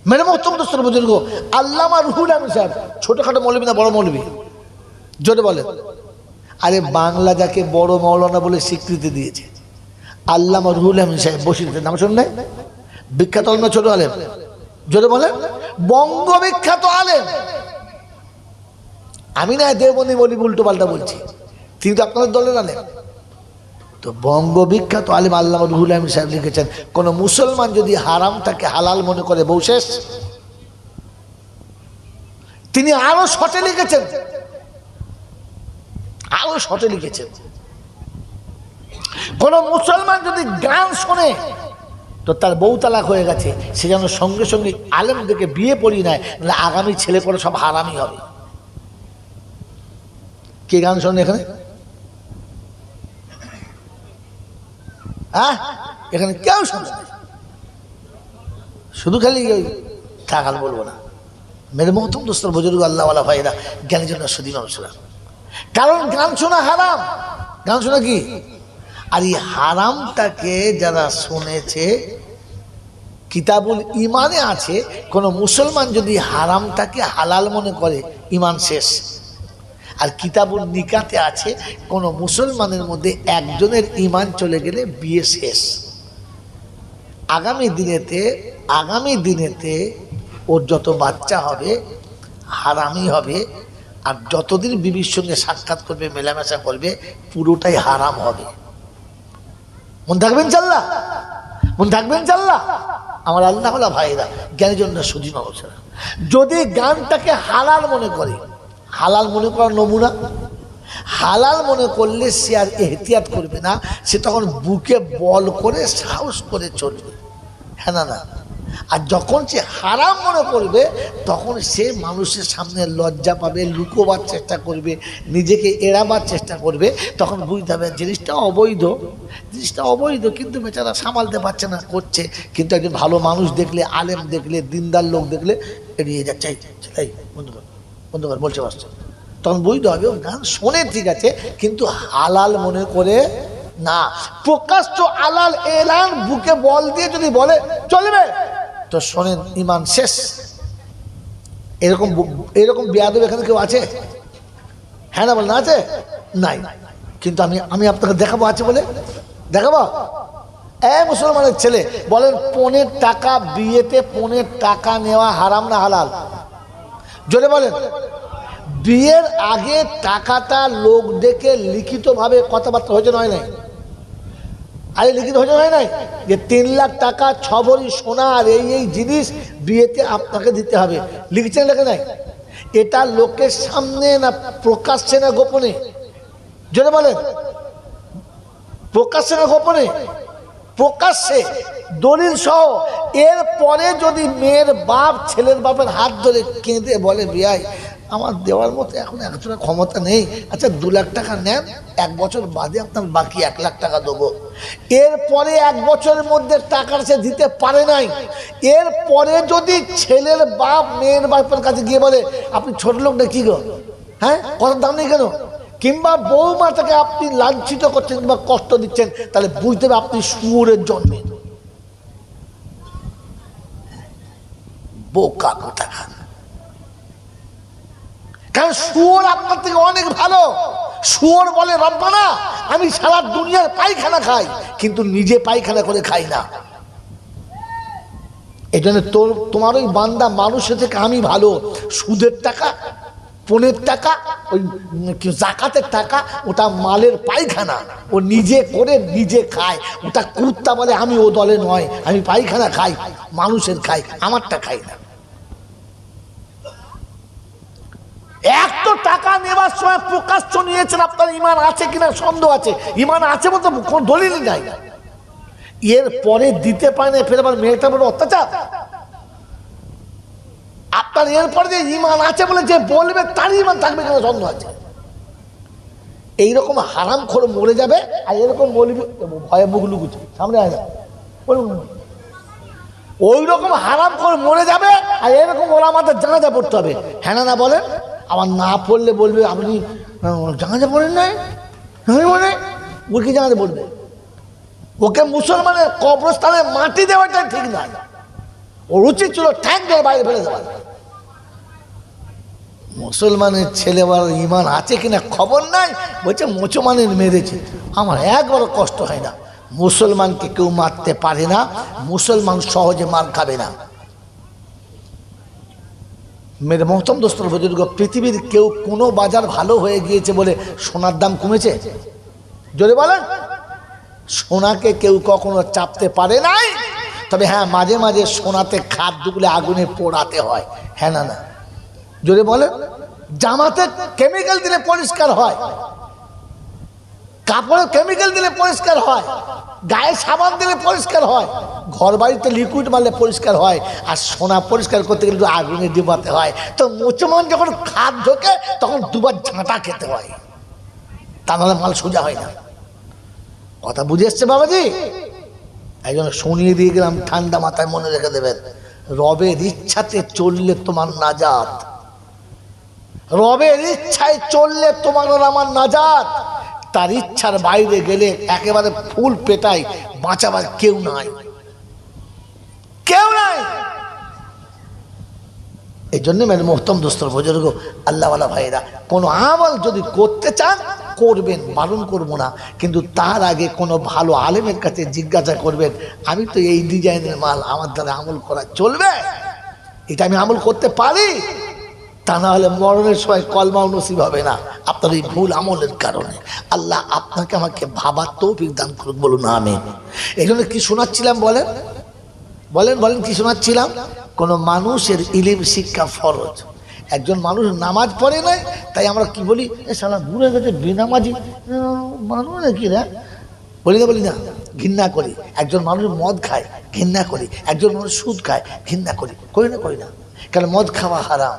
মেরে মোহতরম দোস্তর বুজুর্গ, আল্লামা রুহুল আমিন সাহেব ছোটখাটো মৌলবী না বড় মৌলবী? জোরে বলেন। আরে বাংলা যাকে বড় মৌলানা বলে স্বীকৃতি দিয়েছে আল্লামা রুহুল আমিন সাহেব বসিরহাটের, নাম শুনুন নাই? বিখ্যাত আলেম না ছোট আলেম? জোরে বলেন। বঙ্গ বিখ্যাত আলেম। আমি না দেওবন্দি বলি উল্টো পাল্টা বলছি, তিনি তো আপনাদের দলের আলেম। তো বঙ্গ বিখ্যাত আলেম আল্লামা রুহুল আমিন সাহেব লিখেছেন, কোন মুসলমান যদি হারামটাকে হালাল মনে করে বউ শেষ। তিনি আরো শর্টে লিখেছেন, কোন মুসলমান যদি গান শোনে তো তার বউ তালাক হয়ে গেছে, সে যেন সঙ্গে সঙ্গে আলেমদেরকে বিয়ে পড়িয়ে নেয়, নাহলে আগামী ছেলে করে সব হারামি হবে। কে গান শোনে এখানে? হ্যাঁ, এখানে কেউ শোনে না, শুধু খালি থাকাল বলবো না। মেরে মহতম দোস্তর বুজুর্গ আল্লাহওয়ালা ভাইরা, জ্ঞানী জন্য সুদী মানুষরা, কারণ গান শোনা হারাম। গান শোনা কি? আর এই হারামটাকে যারা শুনেছে, কিতাবুল ইমানে আছে কোন মুসলমান যদি হারামটাকে হালাল মনে করে ইমান শেষ। আর কিতাবুল নিকাতে আছে কোন মুসলমানের মধ্যে একজনের ইমান চলে গেলে বিয়ে শেষ। আগামী দিনেতে ওর যত বাচ্চা হবে হারামই হবে, আর যতদিন বিবির সঙ্গে সাক্ষাৎ করবে, মেলামেশা করবে, পুরোটাই হারাম হবে। মন থাকবেন চাল্লা, মন থাকবেন চাল্লা আমার আল্লাহ ভাইরা, জ্ঞানের জন্য সুধী মানুষেরা। যদি গানটাকে হালাল মনে করে, হালাল মনে করার নমুনা, হালাল মনে করলে সে আর এহতিয়াত করবে না, সে তখন বুকে বল করে সাহস করে চলবে। হ্যাঁ না? আর যখন সে হারাম মনে করবে তখন সে মানুষের সামনে লজ্জা পাবে, লুকোবার চেষ্টা করবে, নিজেকে এড়াবার চেষ্টা করবে। তখন বুঝতে হবে জিনিসটা অবৈধ, কিন্তু বেচারা সামালতে পারছে না, করছে। কিন্তু একজন ভালো মানুষ দেখলে, আলেম দেখলে, দিনদার লোক দেখলে এড়িয়ে যাচ্ছে, এই বন্ধু কর বলছে পারছে। তখন বুঝতে হবে ও গান শোনে ঠিক আছে, কিন্তু হালাল মনে করে না। প্রকাশ্য আলাল এলান বুকে বল দিয়ে যদি বলে চলবে, তো শোনেন ইমান শেষ। এরকম বেয়াদব এখানে কেউ আছে? হ্যাঁ না বল না? আছে? নাই। কিন্তু আমি আপনাকে দেখাবো, আছে বলে দেখাবো। মুসলমানের ছেলে বলেন, 15 টাকা বিয়েতে 15 টাকা নেওয়া হারাম না হালাল? জোরে বলেন। বিয়ের আগে টাকাটা লোক ডেকে লিখিতভাবে কথাবার্তা হয়েছে নয় নাই? আরে লিখিত হয়েছে নয় নাই যে 3 লাখ টাকা 6 ভরি সোনা আর এই জিনিস বিয়েতে আপনাকে দিতে হবে, লিখছেন লেখে নাই? এটা লোকের সামনে না প্রকাশ্যে না গোপনে? জোরে বলেন। প্রকাশ্যে না গোপনে? প্রকাশ্যে, দলিল সহ। এরপরে যদি মেয়ের বাপ ছেলের বাপের হাত ধরে কেঁদে বলে, বিয়াই আমার দেওয়ার মতো এখন এতটা ক্ষমতা নেই, আচ্ছা 2 লাখ টাকা নেন, 1 বছর বাদে আপনার বাকি 1 লাখ টাকা দেবো। এরপরে 1 বছরের মধ্যে টাকা সে দিতে পারে নাই, এরপরে যদি ছেলের বাপ মেয়ের বাপের কাছে গিয়ে বলে, আপনি ছোট লোকটা কি গো, হ্যাঁ কত দাম নেই কেন, কিংবা বৌমাটাকে আপনি লাঞ্ছিত করছেন কিংবা কষ্ট দিচ্ছেন, তাহলে বুঝতে হবে আপনি শুয়োরের জন্মে। বোকা কথা খান। কারণ শুয়োর আপনার থেকে অনেক ভালো। শুয়োর বলে, রব্বানা আমি সারা দুনিয়ার পায়খানা খাই, কিন্তু নিজে পায়খানা করে খাই না। এই জন্য তোমার ওই বান্দা মানুষের থেকে আমি ভালো। সুদের টাকা, 15 টাকা, ওই জাকাতের টাকা, ওটা মালের পায়খানা, ও নিজে করে নিজে খায়। ওটা কুত্তা বলে, আমি ও দলে নয়, আমি পায়খানা খাই, মানুষের খাই, আমারটা খাই না। এত টাকা নেবার সময় প্রকাশ্য নিয়েছেন, আপনার ইমান আছে কিনা সন্দেহ আছে। ইমান আছে বলতে কোন দলিল নাই। এর পরে দিতে পারে না, ফের আবার মেয়েটা বড় অত্যাচার। আপনার এরপরে যে ইমান আছে বলে যে বলবে তার ইমান থাকবে কিনা সন্দেহ আছে। এইরকম হারাম খোর মরে যাবে, আর এরকম বলবি ভয়ে মুখ লুকুছে সামনে আয় না, ওই রকম হারাম খোর মরে যাবে, আর এরকম ওরা আমাদের জানাজা পড়তে হবে। হ্যাঁ না বলেন? আবার না পড়লে বলবে আপনি জানাজা পড়েন নাই, ও কি জানাজা পড়বে? ওকে মুসলমানের কবরস্থানে মাটি দেওয়াটাই ঠিক না। ওর উচিত ছিল ঠ্যাং ধরে বাইরে ফেলে দেওয়া। মুসলমানের ছেলে বলার ইমান আছে কিনা খবর নাই, বলছে মুসলমানের মেরেছে। আমার একবারও কষ্ট হয় না, মুসলমানকে কেউ মারতে পারে না, মুসলমান সহজে মার খাবে না। মেরে মহতম দোস্তর বুজুর্গ, পৃথিবীর কেউ কোনো বাজার ভালো হয়ে গিয়েছে বলে সোনার দাম কমেছে? জোরে বলেন। সোনাকে কেউ কখনো চাপতে পারে নাই। তবে হ্যাঁ, মাঝে মাঝে সোনাতে খাদ্যগুলো আগুনে পোড়াতে হয়, হ্যাঁ না না? জোরে বলেন। জামাতে কেমিক্যাল দিলে পরিষ্কার হয়, কাপড়ে কেমিক্যাল দিলে পরিষ্কার হয়, গায়ে সাবান দিলে পরিষ্কার হয়, ঘর বাড়িতে লিকুইড মারলে পরিষ্কার হয়, আর সোনা পরিষ্কার করতে গেলে আগুনে ডুবাতে হয়। তো মুসলমান যখন খাদ ঢোকে তখন দুবার ঝাঁটা খেতে হয়, তা নাহলে মাল সোজা হয় না। কথা বুঝে এসছে বাবাজি? এই জন্য শুনিয়ে দিয়ে গেলাম, ঠান্ডা মাথায় মনে রেখে দেবেন, রবের ইচ্ছাতে চললে তোমার নাজাত, রবের ইচ্ছায় চললে তোমার আমার নাজাত। তার ইচ্ছার বাইরে গেলে একেবারে ফুল পেটাই, বাঁচাবার কেউ নাই, কেউ নাই। এই জন্য মেরে মোহতম দোস্তর বুজুর্গ, আল্লাহওয়ালা ভাইরা, কোনো আমল যদি করতে চান করবেন, বারণ করবো না, কিন্তু তার আগে কোনো ভালো আলেমের কাছে জিজ্ঞাসা করবেন, আমি তো এই ডিজাইনের মাল, আমার দ্বারা আমল করা চলবে? এটা আমি আমল করতে পারি? তা না হলে মরণের সময় কলমাও নসিব হবে না আপনার এই ভুল আমলের কারণে। আল্লাহ আপনাকে আমাকে ভাবার তৌফিক দান করুক, বলুন আমিন। এই জন্য কি শোনাচ্ছিলাম বলেন, বলেন বলেন কি শোনাচ্ছিলাম? কোনো মানুষের ইলিম শিক্ষা ফরজ। একজন মানুষ নামাজ পড়ে নাই, তাই আমরা কি বলি, এ শালা ঘুরে গেছে বেনামাজি মানুষ নাকি না, বলি না? বলি না? ঘৃণা করি। একজন মানুষ মদ খায়, ঘৃণা করি। একজন মানুষ সুদ খায়, ঘৃণা করি। করি না? করি না? কারণ মদ খাওয়া হারাম,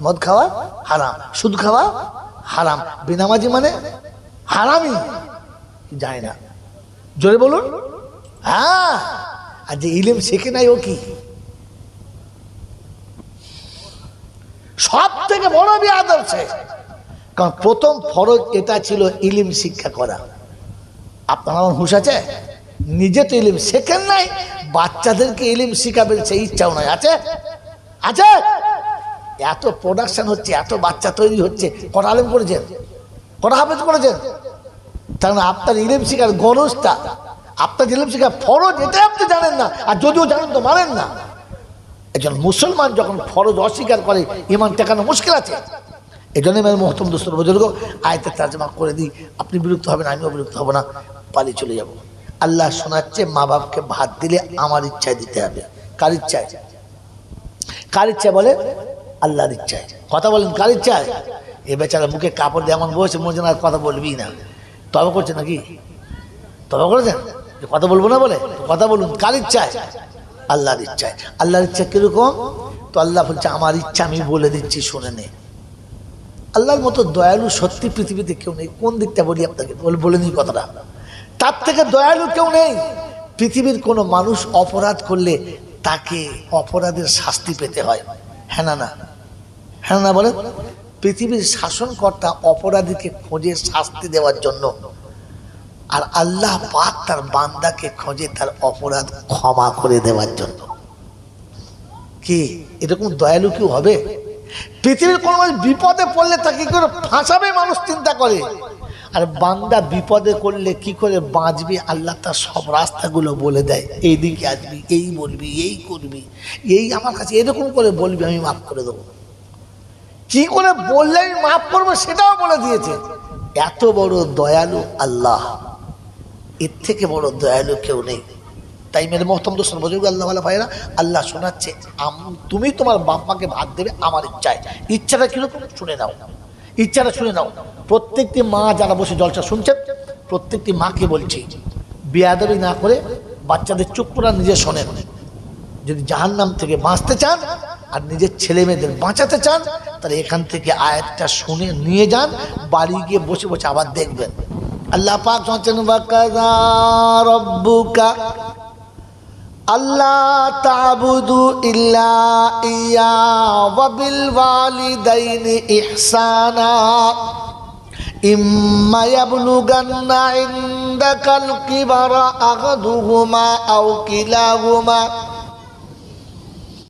মদ খাওয়া হারাম, সুদ খাওয়া হারাম, বেনামাজি মানে হারামি, যায় না। জোরে বলুন। হ্যাঁ, আর যে ইলিম শেখে নাই ও কি? সব থেকে বড় বিয়াদব সে। কারণ প্রথম ফরজ এটা ছিল ইলিম শিক্ষা করা। আপনার আমার হুঁশ আছে? নিজে তো ইলিম শেখেন নাই, বাচ্চাদেরকে ইলিম শিখাবেন সেই ইচ্ছাও নাই। আছে? আছে? এত প্রোডাকশন হচ্ছে, এত বাচ্চা তৈরি হচ্ছে, কটা আলেম করেছেন, কটা হাফেজ করেছেন? তার মানে আপনার ইলিম শিখার গরজটা, আপনার ইলিম শিখার ফরজ এটাই আপনি জানেন না, আর যদিও জানেন তো মানেন না। একজন মুসলমান যখন ফরজ অস্বীকার করে, ইমান টেকানো মুশকিল আছে। এই জন্য মেরে মোহতম দোস্তর বুজুর্গ, আয়াতের তরজমা করে দিই, আপনি বিরক্ত হবেন, আমিও বিরক্ত হব না, পালিয়ে চলে যাব। আল্লাহ শোনাচ্ছে, মা বাপকে ভাত দিলে আমার ইচ্ছায় দিতে হবে। কার ইচ্ছায়? কার ইচ্ছায় বলে? আল্লাহর ইচ্ছায়। কথা বলেন, কার ইচ্ছায়? এ বেচারা মুখে কাপড় দিয়ে এমন বসে, মনে হয় কথা বলবি না। তবে করছে নাকি? তবে করেছেন কথা বলবো না বলে? কথা বলুন, কার ইচ্ছায়? আল্লাহর ইচ্ছায়। আল্লাহর ইচ্ছা কিরকম? তো আল্লাহ বলছে, আমার ইচ্ছা আমি বলে দিচ্ছি, শুনে নে। আল্লাহর মতো দয়ালু সত্যি পৃথিবীতে কেউ নেই। কোন দিকটা বলি আপনাকে, বলে নিই কথাটা। তার থেকে দয়ালু কেউ নেই। পৃথিবীর কোনো মানুষ অপরাধ করলে তাকে অপরাধের শাস্তি পেতে হয়, হ্যাঁ না না? হ্যাঁ না বলে? পৃথিবীর শাসনকর্তা অপরাধীকে খোঁজে শাস্তি দেওয়ার জন্য, আর আল্লাহ পাক তার বান্দাকে খোঁজে তার অপরাধ ক্ষমা করে দেওয়ার জন্য। কি এরকম দয়ালু কেউ হবে? পৃথিবীর কোনো মানুষ বিপদে পড়লে তাকে কি করে ফাঁসাবে মানুষ চিন্তা করে, আর বান্দা বিপদে করলে কি করে বাঁচবে আল্লাহ তার সব রাস্তাগুলো বলে দেয়। এইদিকে আসবি, এই বলবি, এই করবি, এই আমার কাছে এরকম করে বলবি, আমি মাফ করে দেবো। কি করে বললে আমি মাফ করবো সেটাও বলে দিয়েছে। এত বড় দয়ালু আল্লাহ, এর থেকে বড় দয়ালু কেউ নেই। তাই মেরে মহতম দোস্তর বুজুর্গ, আল্লাহ ভালো ভাইরা, আল্লাহ শোনাচ্ছে, তুমি তোমার বাপ মাকে ভাত দেবে আমার ইচ্ছায়। ইচ্ছাটা কিরকম শুনে নাও, ইচ্ছাটা শুনে নাও। প্রত্যেকটি মা যারা বসে জলসা শুনছেন, প্রত্যেকটি মাকে বলছি, বেয়াদবি না করে বাচ্চাদের চুপ করা, নিজে শোনেন। যদি জাহান্নাম থেকে বাঁচতে চান আর নিজের ছেলে মেয়েদের বাঁচাতে চান, তাহলে এখান থেকে আয়াতটা শুনে নিয়ে যান, বাড়ি গিয়ে বসে বসে আবার দেখবেন। আল্লাহ পাক বলেন, ওয়াকাযা রাব্বুকা আল্লা তা'বুদু ইল্লা ইয়্যা ওয়া বিল ওয়ালিদাইনি ইহসানা ইম্মা ইয়াবলুগান্না ইনদাকাল কিবারা আহাদুহুমা আও কিলাহুমা